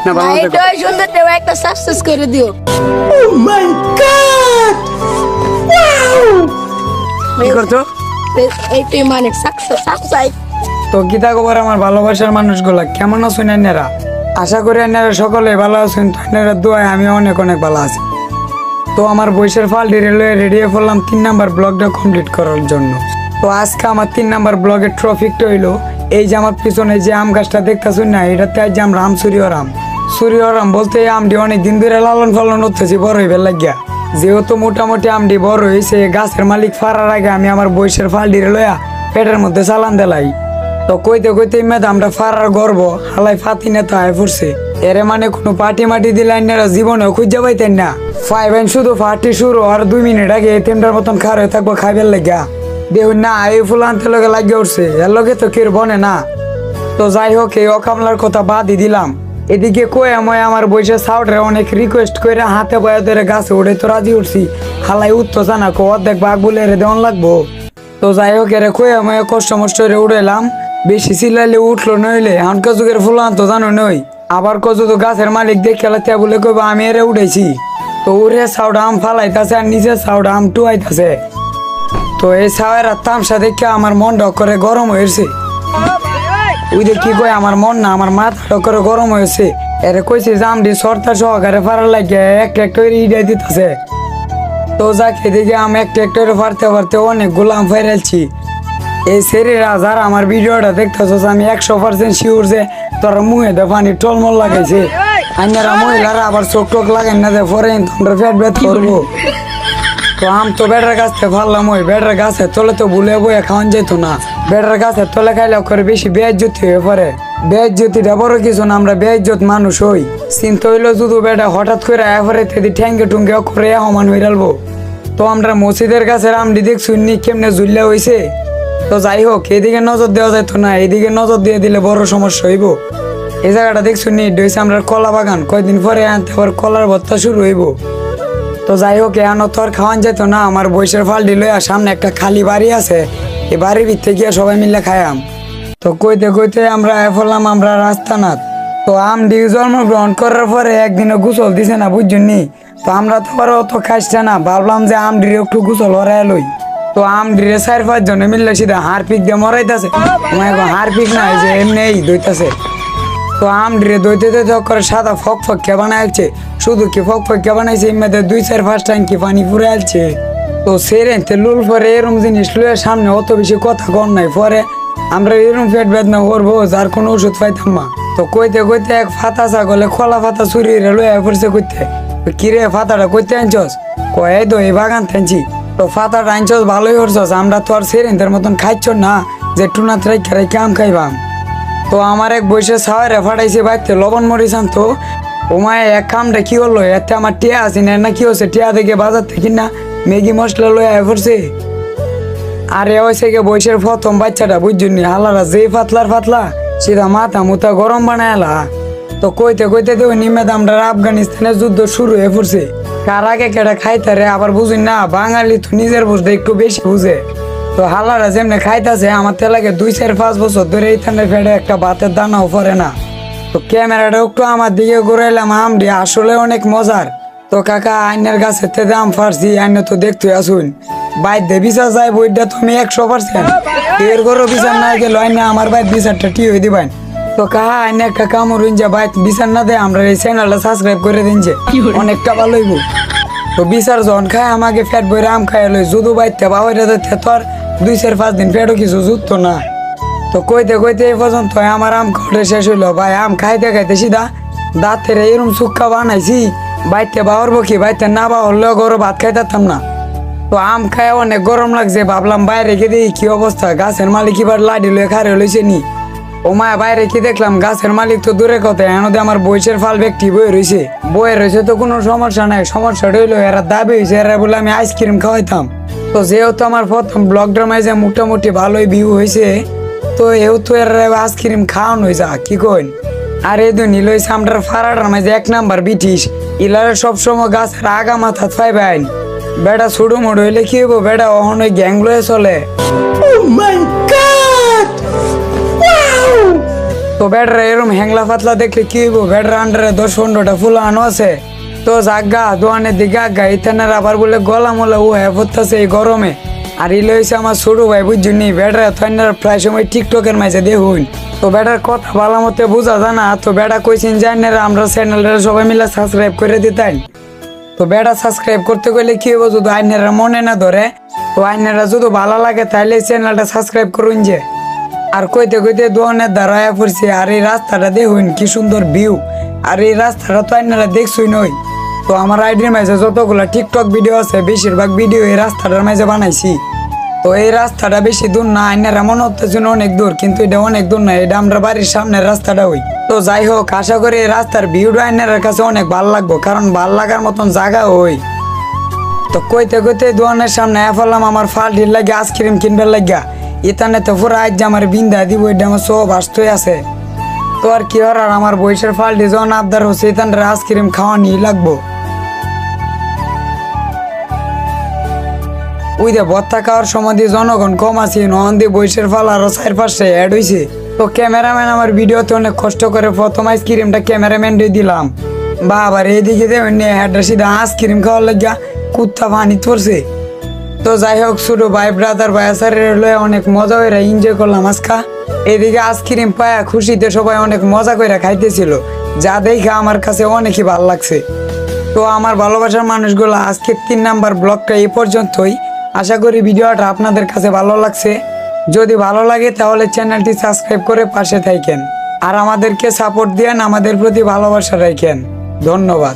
না ভালো থেকো। এটা সুন্দর দেব একটা সাকসেস করে দিও। ও মাই গড, ওয়াও! কি করছো? এইটাই মানে সাকসেস। তো গীতা খবর আমার ভালোবাসার মানুষগুলা কেমন আছেন আপনারা? আশা করি আপনারা সকলে ভালো আছেন। তো আপনারা দোয়ায় আমি অনেক অনেক ভালো আছি। তো আমার বয়সের ফাল রেলওয়ে রেডি হয়ে পড়লাম 3 নাম্বার ব্লগটা কমপ্লিট করার জন্য। তো আজকে আমার 3 নাম্বার ব্লগের ট্রফিকটা হইলো এই যে আমার পিছনে যে আম গাছটা দেখতেছেন না, এটাতে আজ আমরা আম সুরিয়রাম বলতে এই আমটি অনেক দিন ধরে লালন পালন করতেছি বড় হইবার লাগিয়া। যেহেতু মোটামুটি আমটি বড় হয়েছে, গাছের মালিক ফারার আগে আমি আমার বয়সের ফাল লইয়া পেটের মধ্যে চালান দিলাই। তো কইতে কইতে ম্যাডামটা ফারার গর্ব হালাই ফাতি নেতা হয়ে পড়ছে। এরে মানে কোনো পার্টি মাটি দিলে আইনারা জীবনেও খুঁজে পাইতেন না। ফাইবেন শুধু পার্টি শুরু আর 2 মিনিট আগে তেমটার মতন খার হয়ে থাকবো খাইবার লাগিয়া। দেখুন না এই ফুল আনতে লগে লাগিয়ে উঠছে, এর লগে তো কেউ বনে না। তো যাই হোক এই অকামলার কথা বাদই দিলাম। এদিকে কয়ে আমি আমার বয়সে সাউটরে অনেক রিকোয়েস্ট করে হাতে বয়া ধরে গাছে উঠে তো রাজি উঠছি। হালাই উঠতো জানা কো অর্ধেক বাঘ বলে এরে দেওয়ান লাগবো। তো যাই হোক এরে কয়ে আমি কষ্ট মষ্ট করে উড়েলাম। বেশি চিল্লাইলে উঠলো নইলে হানকা যুগের ফুল আনতো জানো নই। আবার কত তো গাছের মালিক দেখে তে বলে কইবা আমি এরে উঠেছি। তো উড়ে সাউডা আম ফালাইতাছে আর নিচে সাউডা আম টুয়াইতাছে। তো এই সাওয়ার তামসা দেখে আমার মনটা করে গরম হয়েছে। ওই যে কি কয় আমার মন না আমার মাথা করে গরম হয়েছে। এরে কইছে যে আমটি সর্তা সহকারে ফারার লাগে একটা একটা ইডা দিতেছে। তো যাকে দেখে আমি একটা একটা ফারতে ফারতে অনেক গোলাম ফেরালছি। এই শরীরা যারা আমার ভিডিওটা দেখতেছ আমি 100% শিওর যে তোরা মুহে দে পানি টলমল লাগাইছে। আইনারা মহিলারা আবার চোখ টোক লাগাই না যে পরে তোমরা পেট ব্যথ করবো। তো আম তো বেটার গাছ থেকে ফারলাম, ওই বেটার গাছের তলে তো ভুলে বয়ে খাওয়ান যেত না। বেটার গাছের তলে খাইলে করে বেশি বেজ্জতি হয়ে পড়ে। বেজ্জতিটা বড় কিছু না, আমরা বেজ্জত মানুষ হই। চিন্তা হইলো শুধু বেটা হঠাৎ করে আয়াফরে তেদি ঠ্যাঙ্গে টুঙ্গে করে সমান হয়ে ডালবো। তো আমরা মসজিদের গাছের আমটি দেখছুনি কেমনে জুল্লা হয়েছে। তো যাই হোক এদিকে নজর দেওয়া যেত না, এদিকে নজর দিয়ে দিলে বড় সমস্যা হইব। এই জায়গাটা দেখছুনি ডইছে আমরা কলা বাগান, কয়েকদিন পরে আনতে আবার কলার ভর্তা শুরু হইব। তো যাই হোক এখনো তো আর খাওয়ান যেত না। আমার বয়সের ফাল দিল সামনে একটা খালি বাড়ি আছে, এই বাড়ির ভিতরে গিয়ে সবাই মিলে খাইয়াম। তো কইতে কইতে আমরা ফেললাম আমরা রাস্তানাথ। তো আমডি জন্মগ্রহণ করার পরে একদিনও গোসল দিছে না বুঝছনি। তো আমরা তো আবার অত খাইছে না, ভাবলাম যে আমডির একটু গোসল হরাই লই। তো আমডিরে 4-5 জনে মিললে সিধা হারপিক দিয়ে মরাইতেছে। হারপিক না এই যে এমনি দইতাছে। তো আমডিরে দইতে দইতে করে সাদা ফক ফক্কা বানাইছে। শুধু কি ফক ফক্কা বানাইছে এমনিতে 2-4-5 ট্যাঙ্কি পানি পুরে আলছে। তো সেরেনতে লুল পরে এরম জিনিস লুয়ে সামনে অত বেশি কথা কর নাই। পরে আমরা এরম পেট বেদনা করবো যার কোনো ওষুধ পাইতাম না। তো কইতে কইতে এক ফাতা ছাগলে খোলা ফাতা চুরি লুয়ে পড়ছে কইতে কিরে ফাতাটা কইতে আনছস? কয় এই তো এই বাগান থানছি। তো ফাতাটা আনছস ভালোই করছস, আমরা তো আর সেরেনদের মতন খাইছ না যে টুনাত রেখে রেখে আম খাইবাম। তো আমার এক বয়সে সাওয়ারে ফাটাইছে বাইতে লবণ মরিচ আনতো। ওমায় এক কামটা কি হলো এতে আমার টিয়া আছে না কি হচ্ছে, টিয়া থেকে বাজার থেকে না ম্যাগি মশলা লয়ে পড়ছে। আর এ হয়েছে গিয়ে বয়সের প্রথম বাচ্চাটা বুঝছনি হালারা যেই ফাতলা সিধা মাথা মুথা গরম বানায়লা। তো কইতে কইতে দেব নিমে আমরা আফগানিস্তানের যুদ্ধ শুরু হয়ে পড়ছে। কার আগে কেটা খাইতারে আবার বুঝুন না, বাঙালি তো নিজের বুঝতে একটু বেশি বুঝে। তো হালারা যেমনি খাইতাছে আমার তেলাকে 2-4-5 বছর ধরে এই থানের ফেটে একটা ভাতের দানাও পড়ে না। তো ক্যামেরাটা একটু আমার দিকে ঘুরাইলাম, আমডি আসলে অনেক মজার। তো কাকা আইনের গাছের থেকে আম ফারছি, আইনে তো দেখতে আসুন বাইরে বিচার যায় বইটা তুমি 100%। এর করে বিচার না গেল আইনে আমার বাইর বিচারটা ঠিক হয়ে দিবেন। তো কাহা আইনে একটা কামড় যে বাইর বিচার না দেয় আমরা এই চ্যানেলটা সাবস্ক্রাইব করে দিন যে অনেকটা ভালো হইব। তো বিচার যখন খায় আমাকে ফ্যাট বইরে আম খাই লই যদু বাইতে বা ওইটা তোর 2-4-5 দিন ফেটও কিছু জুততো না। তো কইতে কইতে এই পর্যন্ত আমার আম খাওয়া শেষ হইলো। ভাই আম খাইতে খাইতে সিধা দাঁতের এরম সুক্কা বানাইছি, বাইতে বাহরবো কি বাইতে না বাহরলেও গরম ভাত খাইতাম না। তো আম খায় অনেক গরম লাগছে, ভাবলাম বাইরে গিয়ে দেখি কি অবস্থা। গাছের মালিক এবার লাডি লয়ে খারে লইছে নি। ও মায়া বাইরে কি দেখলাম গাছের মালিক তো দূরে কথা এনদে আমার বয়সের ফাল ব্যক্তি বয়ে রয়েছে তো কোনো সমস্যা নাই। সমস্যাটা হইলো এরা দাবি হয়েছে এরা বলে আমি আইসক্রিম খাওয়াইতাম। তো যেহেতু আমার প্রথম ব্লগ ড্রামায় মোটামুটি ভালোই ভিউ হয়েছে, তো এহেতু এর আইসক্রিম খাওয়ানো হয়েছে কি কইন। আর এই দুই লইছে আমার ফারাটার মাঝে 1 নাম্বার ব্রিটিশ ইলারে সবসময় গাছের আগা মাথা পাইবেন। বেটা ছুড়ু মুড়ু হইলে কি হইব, বেটা অহন ওই গ্যাং লয়ে চলে। ও মাই গড, ওয়াও! তো তো ব্যাটারা এরম হ্যাংলা পাতলা দেখলে কি হইব, ব্যাটার আন্ডারে 10-15টা ফুল আনো আছে। তো জাগা দোয়ানের দিকে আজ্ঞা ইথানের আবার বলে গলা মোলা ও হ্যাঁ পড়তেছে এই গরমে। আর ইলে হয়েছে আমার ছোট ভাই বুঝছুনি, ব্যাটারা থাইনার প্রায় সময় টিকটকের মাঝে দেখুন। তো ব্যাটার কথা ভালো মতে বোঝা যায় না। তো ব্যাটা কইছেন যে আইনারা আমরা চ্যানেলটা সবাই মিলে সাবস্ক্রাইব করে দিতেন। তো ব্যাটা সাবস্ক্রাইব করতে গেলে কি হইব, যদি আইনারা মনে না ধরে, তো আইনারা যদি ভালো লাগে তাহলে চ্যানেলটা সাবস্ক্রাইব করুন যে। আর কইতে কইতে দোয়ানের দাঁড়ায় পড়ছি। আর এই রাস্তাটা দেখুন কি সুন্দর ভিউ। আর এই রাস্তাটা তো আইনারা দেখছই নই। তো আমার আইডির মাঝে যতগুলো টিকটক ভিডিও আছে বেশিরভাগ ভিডিও এই রাস্তাটার মাঝে বানাইছি। তো এই রাস্তাটা বেশি দূর না, আইনারা মনে হচ্ছে অনেক দূর, কিন্তু এটা অনেক দূর না, এটা আমরা বাড়ির সামনের রাস্তাটা হই। তো যাই হোক, আশা করি এই রাস্তার ভিউটা আইনার কাছে অনেক ভালো লাগবো, কারণ ভাল লাগার মতন জায়গা হই। তো কইতে কইতে দোকানের সামনে ফেললাম আমার ফাল্টির লাগে আইসক্রিম কিনবার লাগিয়া। ইতানে তো পুরো আজ আমার বিন্দা দিব, এটা আমার সব আসতেই আছে। তো আর কি আর আমার বয়সের ফাল্টি যখন আবদার হচ্ছে ইতানরা আইসক্রিম খাওয়া নিয়ে লাগবো। ওই দে ভত্তা খাওয়ার সময় দিয়ে জনগণ কম আছে, নহন দিয়ে বয়সের ফাল আরো 4-5টা অ্যাড হয়েছে। তো ক্যামেরাম্যান আমার ভিডিওতে অনেক কষ্ট করে প্রথম আইসক্রিমটা ক্যামেরাম্যান দিয়ে দিলাম। বা আবার এইদিকে দেবেন হেডটা সিধা আইসক্রিম খাওয়ার লাগিয়া কুত্তা পানি পড়ছে। তো যাই হোক, ছোট ভাই ব্রাদার ভাই স্যারের লয়ে অনেক মজা করে এনজয় করলাম আজকা। এদিকে আইসক্রিম পায়া খুশিতে সবাই অনেক মজা করে খাইতেছিল, যা দেখে আমার কাছে অনেকই ভালো লাগছে। তো আমার ভালোবাসার মানুষগুলো, আজকে 3 নাম্বার ব্লগটা এই পর্যন্তই। আশা করি ভিডিওটা আপনাদের কাছে ভালো লাগছে। যদি ভালো লাগে তাহলে চ্যানেলটি সাবস্ক্রাইব করে পাশে থাকেন, আর আমাদেরকে সাপোর্ট দেন, আমাদের প্রতি ভালোবাসা রাখেন। ধন্যবাদ।